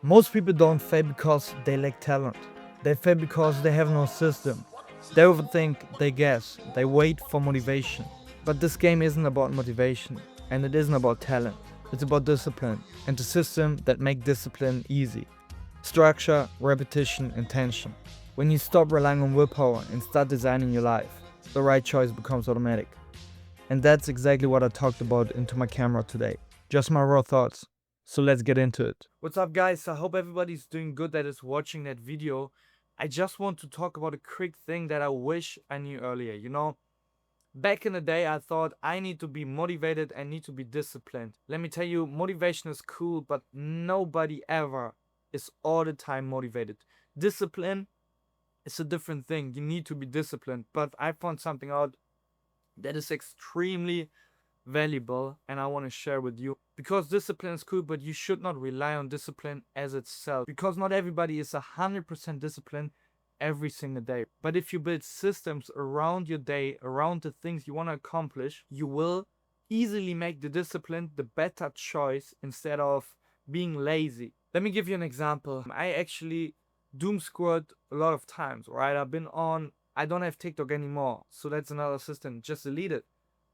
Most people don't fail because they lack talent. They fail because they have no system. They overthink, they guess, they wait for motivation. But this game isn't about motivation, and it isn't about talent. It's about discipline, and a system that makes discipline easy. Structure, repetition, intention. When you stop relying on willpower and start designing your life, the right choice becomes automatic. And that's exactly what I talked about into my camera today. Just my raw thoughts. So let's get into it. What's up, guys? I hope everybody's doing good that is watching that video. I just want to talk about a quick thing that I wish I knew earlier. Back in the day, I thought I need to be motivated and need to be disciplined. Let me tell you, motivation is cool, but nobody ever is all the time motivated. Discipline is a different thing. You need to be disciplined. But I found something out that is extremely valuable and I want to share with you, because discipline is cool, but you should not rely on discipline as itself, because not everybody is 100% disciplined every single day. But if you build systems around your day, around the things you want to accomplish, you will easily make the discipline the better choice instead of being lazy. Let me give you an example. I actually doom scrolled a lot of times, right? I don't have TikTok anymore, so that's another system, just delete it.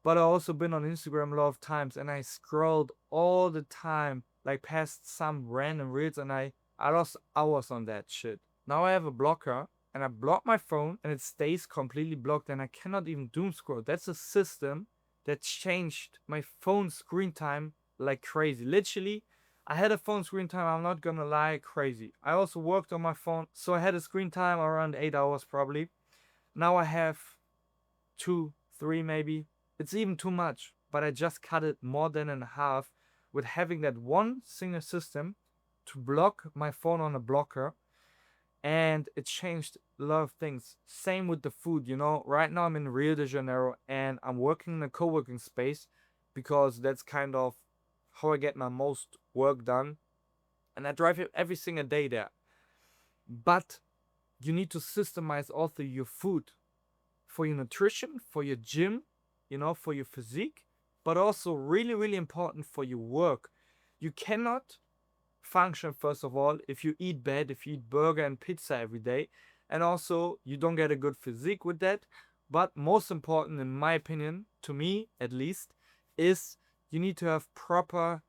But I also been on Instagram a lot of times and I scrolled all the time, like past some random reels, and I lost hours on that shit. Now I have a blocker and I block my phone and it stays completely blocked and I cannot even doom scroll. That's a system that changed my phone screen time like crazy. Literally, I had a phone screen time, I'm not gonna lie, crazy. I also worked on my phone, so I had a screen time around 8 hours probably. Now I have 2, 3 maybe. It's even too much, but I just cut it more than in half with having that one single system to block my phone on a blocker, and it changed a lot of things. Same with the food, right now I'm in Rio de Janeiro and I'm working in a co-working space because that's kind of how I get my most work done, and I drive it every single day there. But you need to systemize also your food for your nutrition, for your gym, for your physique, but also really, really important for your work. You cannot function, first of all, if you eat bad, if you eat burger and pizza every day, and also you don't get a good physique with that. But most important, in my opinion, to me at least, is you need to have proper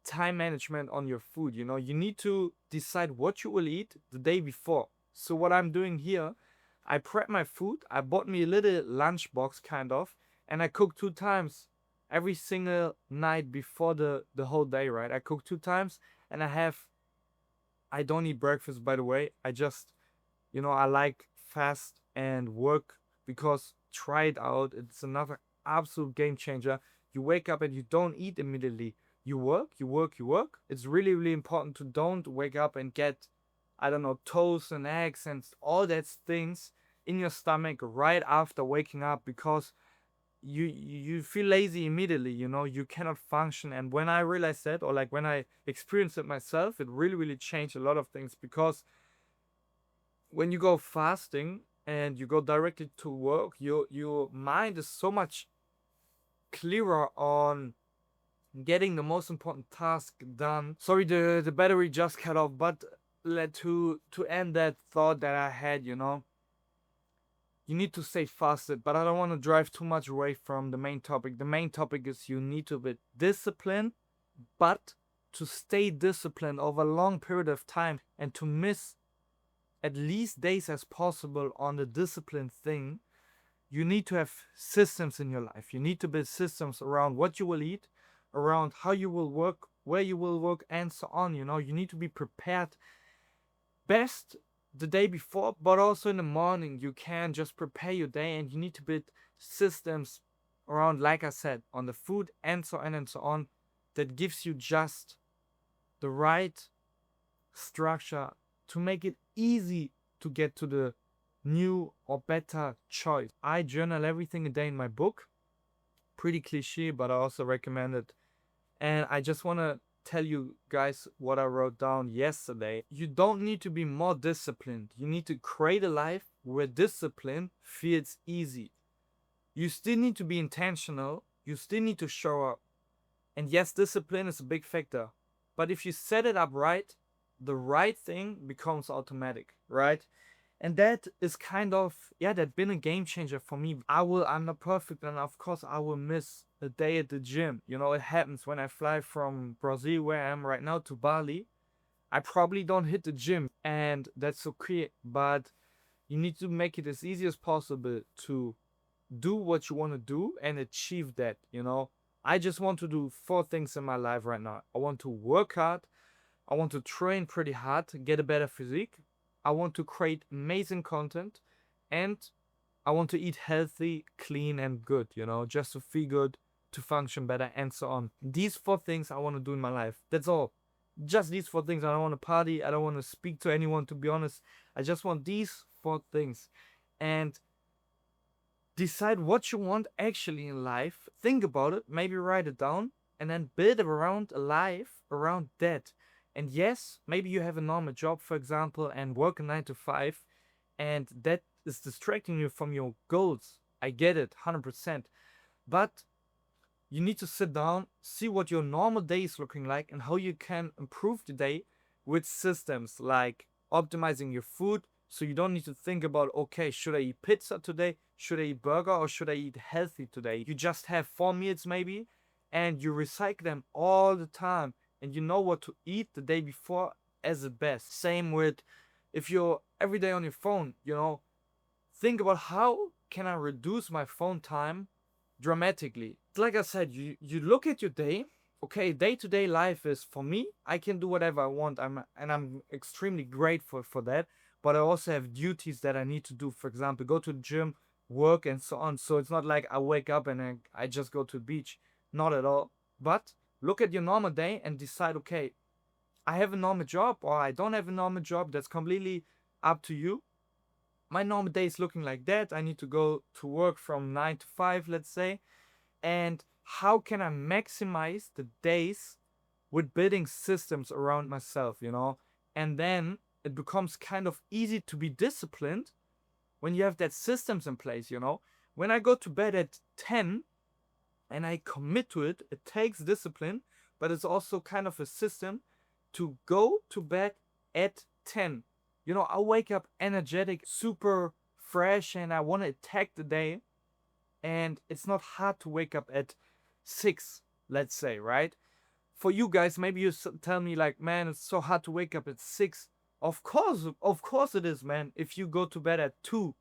time management on your food. You need to decide what you will eat the day before. So what I'm doing here, I prep my food. I bought me a little lunchbox kind of, and I cook 2 times every single night before the whole day, right? I cook 2 times and I don't eat breakfast, by the way. I just, I like fast and work, because try it out. It's another absolute game changer. You wake up and you don't eat immediately. You work, you work, you work. It's really, really important to don't wake up and get, I don't know, toast and eggs and all that things in your stomach right after waking up, because you feel lazy immediately. You cannot function. And when I realized that, or like when I experienced it myself, it really, really changed a lot of things, because when you go fasting and you go directly to work, your mind is so much clearer on getting the most important task done. Sorry, the battery just cut off, but to end that thought that I had, you need to stay fasted, but I don't want to drive too much away from the main topic. The main topic is you need to be disciplined, but to stay disciplined over a long period of time and to miss at least days as possible on the discipline thing, you need to have systems in your life. You need to build systems around what you will eat, around how you will work, where you will work, and so on. You need to be prepared best the day before, but also in the morning. You can just prepare your day, and you need to build systems around, like I said, on the food and so on and so on, that gives you just the right structure to make it easy to get to the new or better choice. I journal everything a day in my book. Pretty cliche, but I also recommend it. And I just want to tell you guys what I wrote down yesterday. You don't need to be more disciplined. You need to create a life where discipline feels easy. You still need to be intentional. You still need to show up. And yes, discipline is a big factor. But if you set it up right, the right thing becomes automatic, right? And that is kind of, yeah, that been a game changer for me. I'm not perfect, and of course I will miss a day at the gym. You know, it happens when I fly from Brazil, where I am right now, to Bali. I probably don't hit the gym, and that's okay. But you need to make it as easy as possible to do what you want to do and achieve that. You know, I just want to do four things in my life right now. I want to work hard. I want to train pretty hard, get a better physique. I want to create amazing content, and I want to eat healthy, clean, and good, you know, just to feel good, to function better, and so on. These four things I want to do in my life. That's all. Just these four things. I don't want to party. I don't want to speak to anyone, to be honest. I just want these four things. And decide what you want actually in life. Think about it, maybe write it down, and then build around a life around that. And yes, maybe you have a normal job, for example, and work a 9 to 5, and that is distracting you from your goals. I get it, 100%. But you need to sit down, see what your normal day is looking like, and how you can improve the day with systems like optimizing your food. So you don't need to think about, okay, should I eat pizza today? Should I eat burger, or should I eat healthy today? You just have 4 meals maybe, and you recycle them all the time, and you know what to eat the day before as the best. Same with if you're every day on your phone, you know, think about how can I reduce my phone time dramatically. Like I said, you look at your day. Okay, day-to-day life is, for me, I can do whatever I want. I'm extremely grateful for that. But I also have duties that I need to do. For example, go to the gym, work, and so on. So it's not like I wake up and I just go to the beach. Not at all. But look at your normal day and decide, okay, I have a normal job or I don't have a normal job. That's completely up to you. My normal day is looking like that. I need to go to work from 9 to 5, let's say. And how can I maximize the days with building systems around myself, you know? And then it becomes kind of easy to be disciplined when you have that systems in place, you know? When I go to bed at 10 and I commit to it, it takes discipline, but it's also kind of a system to go to bed at 10. You know, I wake up energetic, super fresh, and I want to attack the day. And it's not hard to wake up at 6, let's say, right? For you guys, maybe you tell me like, man, it's so hard to wake up at 6. Of course it is, man. If you go to bed at 2,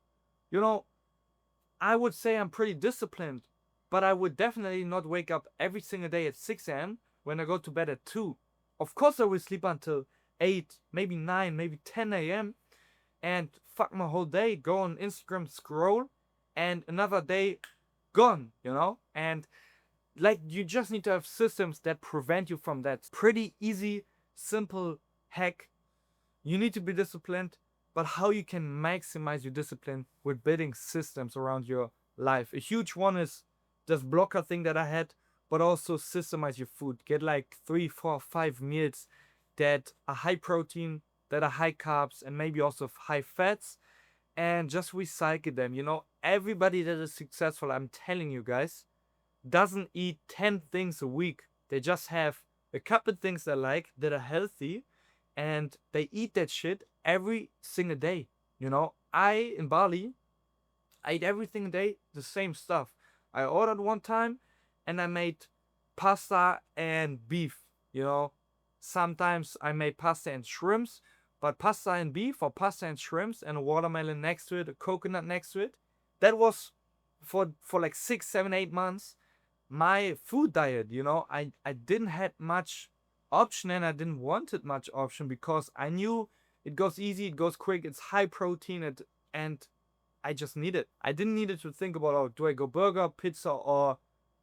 you know, I would say I'm pretty disciplined, but I would definitely not wake up every single day at 6 a.m. when I go to bed at 2. Of course, I will sleep until 8, maybe 9, maybe 10 a.m. and fuck my whole day, go on Instagram, scroll, and another day gone, you know? And like, you just need to have systems that prevent you from that. Pretty easy, simple hack. You need to be disciplined, but how you can maximize your discipline with building systems around your life. A huge one is this blocker thing that I had, but also systemize your food. Get like 3, 4, 5 meals that are high protein, that are high carbs, and maybe also high fats, and just recycle them. You know, everybody that is successful, I'm telling you guys, doesn't eat 10 things a week. They just have a couple things they like that are healthy, and they eat that shit every single day. You know, in Bali, I eat every single day the same stuff. I ordered one time and I made pasta and beef. You know, sometimes I made pasta and shrimps, but pasta and beef or pasta and shrimps and a watermelon next to it, a coconut next to it. That was for like 6, 7, 8 months my food diet. You know, I didn't had much option, and I didn't wanted much option because I knew it goes easy, it goes quick, it's high protein, and I just need it. I didn't need it to think about, oh, do I go burger, pizza, or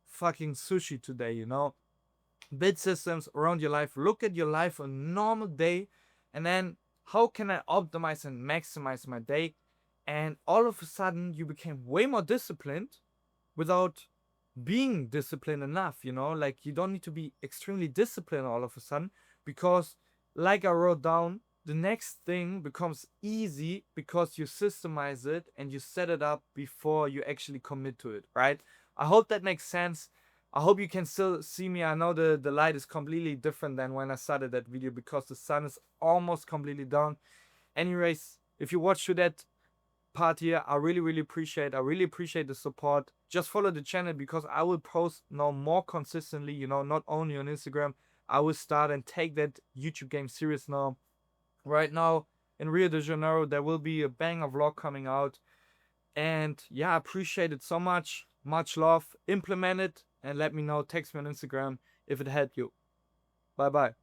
fucking sushi today, you know? Build systems around your life. Look at your life on a normal day, and then how can I optimize and maximize my day? And all of a sudden, you became way more disciplined without being disciplined enough, you know? Like, you don't need to be extremely disciplined all of a sudden, because, like I wrote down, the next thing becomes easy because you systemize it and you set it up before you actually commit to it, right? I hope that makes sense. I hope you can still see me. I know the light is completely different than when I started that video because the sun is almost completely down. Anyways, if you watch to that part here, I really appreciate. I really appreciate the support. Just follow the channel because I will post now more consistently, you know, not only on Instagram. I will start and take that YouTube game serious now. Right now in Rio de Janeiro, there will be a banger vlog coming out. And yeah, I appreciate it so much. Much love. Implement it and let me know. Text me on Instagram if it helped you. Bye bye.